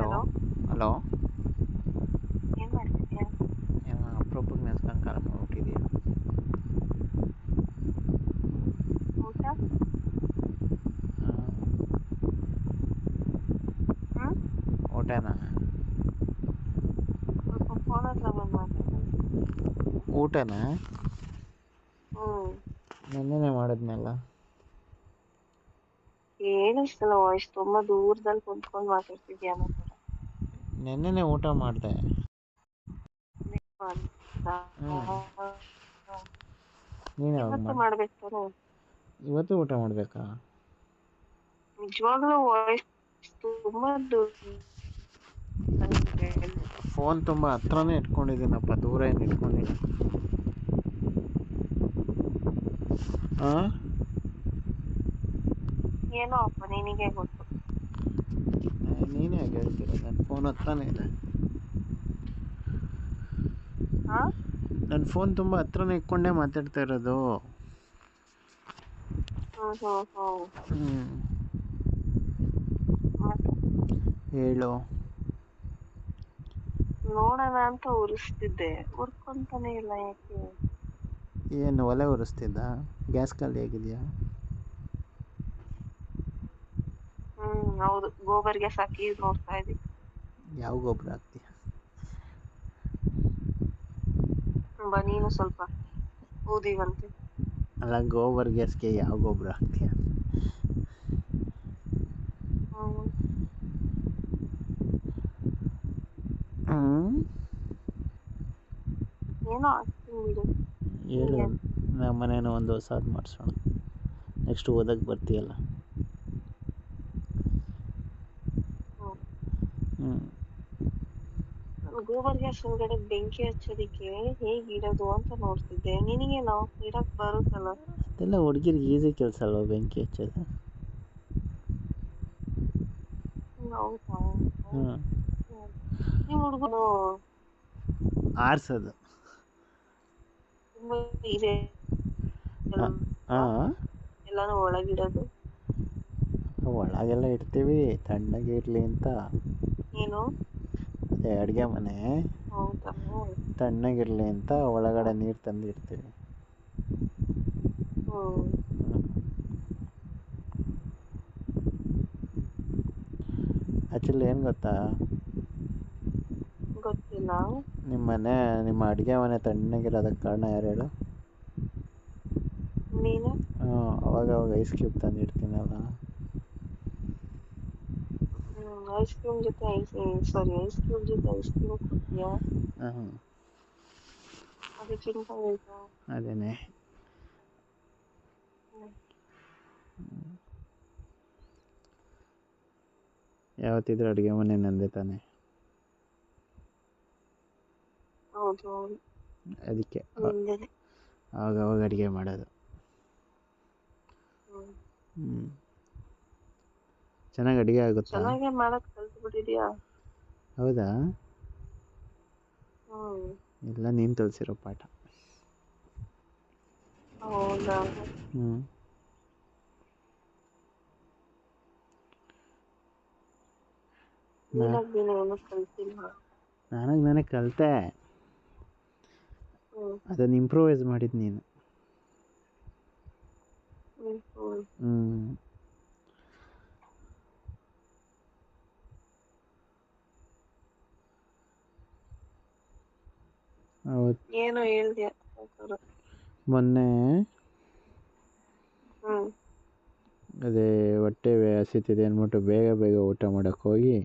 Hello. Hello. ಏನ್ ಮಾಡ್ತಿದ್ಯಾ? ಅಪರೂಪಕ್ಕೆ ನೆನ್ಸ್ಕೊಂಡು ಕಾಲ್ ಮಾಡ್ಬಿಟ್ಟಿದ್ಯಾ? ಊಟ? ಊಟನಾ? ಸ್ವಲ್ಪ ಫೋನ್ ಹತ್ರ ಬಂದು ಮಾತಾಡು. ಊಟನಾ? ಹ್ಮ್. ನೆನ್ನೆನೇ ಮಾಡಿದ್ನಲ್ಲ. ಕೇಳಿಸ್ತಲ್ಲ, ವಾಯ್ಸ್ ತುಂಬಾ ದೂರದಲ್ಲಿ ಕುಂತ್ಕೊಂಡು ಮಾತಾಡ್ತಿದ್ಯಾ ಅನ್ನೋ ಥರ. ನೆನ್ನೆನೇ ಊಟ ಮಾಡಿದೆ. ಹ್ಞೂ. ನೀನು ಯಾವಾಗ ಇವತ್ತು ಮಾಡಿ? ಮಾಡ್ಬೇಕು ತಾನೆ? ಇವತ್ತು ಊಟ ಮಾಡಬೇಕಾ? ನಿಜವಾಗ್ಲೂ ವಾಯ್ಸ್ ತುಂಬಾ ದೂರ. ಫೋನ್ ತುಂಬ ಹತ್ರನೇ ಇಟ್ಕೊಂಡಿದ್ದೀನಪ್ಪ, ದೂರ ಏನು ಇಟ್ಕೊಂಡಿಲ್ಲ. ಹಾಂ. ಏನೋ ಅಪ್ಪ ನಿನಗೆ ಗೊತ್ತು. ನೀನೇ ಹೇಗೆ ಹೇಳ್ತೀರ? ನನ್ನ ಫೋನ್ ಹತ್ರನೇ ಇದೆ. ಹಾ? ನನ್ನ ಫೋನ್ ತುಂಬ ಹತ್ರನೇ ಇಟ್ಕೊಂಡೇ ಮಾತಾಡ್ತಾ ಇರೋದು. ಹ್ಞೂ. ಮತ್ತೆ ಹೇಳು. ನೋಡೋಣ ಅಂತ ಉರಿಸ್ತಿದ್ದೆ, ಉರ್ಕೊಂತಾನೆ ಇಲ್ಲ ಯಾಕೆ? ಏನು ಒಲೆ ಉರಿಸ್ತಿದ್ದ? ಗ್ಯಾಸ್ ಖಾಲಿ ಆಗಿದೆಯಾ? ಹೌದು, ಗೋಬರ್ ಗ್ಯಾಸ್ ಹಾಕಿ ನೋಡ್ತಾ ಇದ್ದೀನಿ. ಯಾವ ಗೊಬ್ಬರ ಹಾಕ್ತೀಯ? ನೀನು ಸ್ವಲ್ಪ ಊದಿವಂತೆ. ಅಲ್ಲ, ಗೋಬರ್ ಗ್ಯಾಸ್ಗೆ ಯಾವ ಗೊಬ್ಬರ ಹಾಕ್ತೀಯ? ಏನೋ ಹಾಕ್ತೀನಿ ಬಿಡು. ಹೇಳು. ನಮ್ಮ ಮನೇನ ಒಂದು ಹೊಸದು ಮಾಡಿಸೋಣ. ನೆಕ್ಸ್ಟ್ ಓದಕ್ಕೆ ಬರ್ತೀಯಲ್ಲ. ಗೋಬರ್ ಗ್ಯಾಸ್ ಒಳಗಡೆ ಬೆಂಕಿ ಹಚ್ಚೋದಿಕ್ಕೆ ಹೇಗಿಡೋದು ಅಂತ ನೋಡ್ತಿದ್ದೆ. ನಿನಗೇನೋ ಇಡಕ್ ಬರುತ್ತಲ್ಲ. ಅದೆಲ್ಲ ಹುಡುಗಿರಿಗೆ ಈಸಿ ಕೆಲಸ ಅಲ್ವಾ ಬೆಂಕಿ ಹಚ್ಚೋದು? ಹೌದಾ? ಹ್ಞೂ. ನೀವು ಹುಡುಗರು ಆರಿಸೋದು. ತುಂಬಾ ಇದೆ ಹಾಂ. ಎಲ್ಲಾನು ಒಳಗಿಡೋದು. ಒಳಗೆಲ್ಲ ಇಡ್ತೀವಿ ತಣ್ಣಗೆ ಇರಲಿ ಅಂತ. ಏನು? ಅದೇ ಅಡುಗೆ ಮನೆ ಹೌದಾ? ತಣ್ಣಗಿರಲಿ ಅಂತ ಒಳಗಡೆ ನೀರು ತಂದು ಇಡ್ತೀವಿ. ಆ್ಯಕ್ಚುಲಿ ಏನು ಗೊತ್ತಾ? ಗೊತ್ತಿಲ್ಲ. ನಿಮ್ಮ ಅಡುಗೆ ಮನೆ ತಣ್ಣಗಿರೋದಕ್ಕೆ ಕಾರಣ ಯಾರು ಹೇಳು? ನೀನು? ಅವಾಗ ಐಸ್ ಕ್ಯೂಬ್ ತಂದು ಇಡ್ತೀನಲ್ಲ. ಐಸ್ ಕ್ರೀಮ್ ಜೊತೆ ಐಸ್ ಕ್ಯೂಬ್ ಜೊತೆ ಐಸ್ ಕ್ರೀಮ್ ಕೊಡ್ತೀಯಾ? ಅದಕ್ಕಿಂತ ಅದೇನೆ. ಯಾವತ್ತಿದ್ರೂ ಅಡುಗೆ ಮನೆ ನಂದೇ ತಾನೆ. ಹೌದು, ಅದಕ್ಕೆ ನಿಂದೇನೆ. ಆವಾಗ ಅಡುಗೆ ಮಾಡೋದು. ಚೆನ್ನಾಗಿ ಅಡುಗೆ ಆಗುತ್ತಾ? ಚೆನ್ನಾಗೇ ಮಾಡಕ್ ಕಲ್ತ್ಬಿಟ್ಟಿದ್ಯಾ? ಹೌದಾ? ಇಲ್ಲ, ನೀನು ಕಲಿಸಿರೋ ಪಾಠ. ಹೌದಾ? ನೀನು ಕಲ್ತಿಲ್ಲ. ನಾನೇ ಕಲಿತೆ. ಅದನ್ನು ಇಂಪ್ರೂವೈಸ್ ಮಾಡಿದ್ದು ನೀನು. ಏನೋ ಹೇಳ್ದ್ಯಾ ಮೊನ್ನೆ. ಅದೇ ಹೊಟ್ಟೆ ಹಸಿತಿದೆ ಅಂದ್ಬಿಟ್ಟು ಬೇಗ ಊಟ ಮಾಡೋಕ್ಕೆ ಹೋಗಿ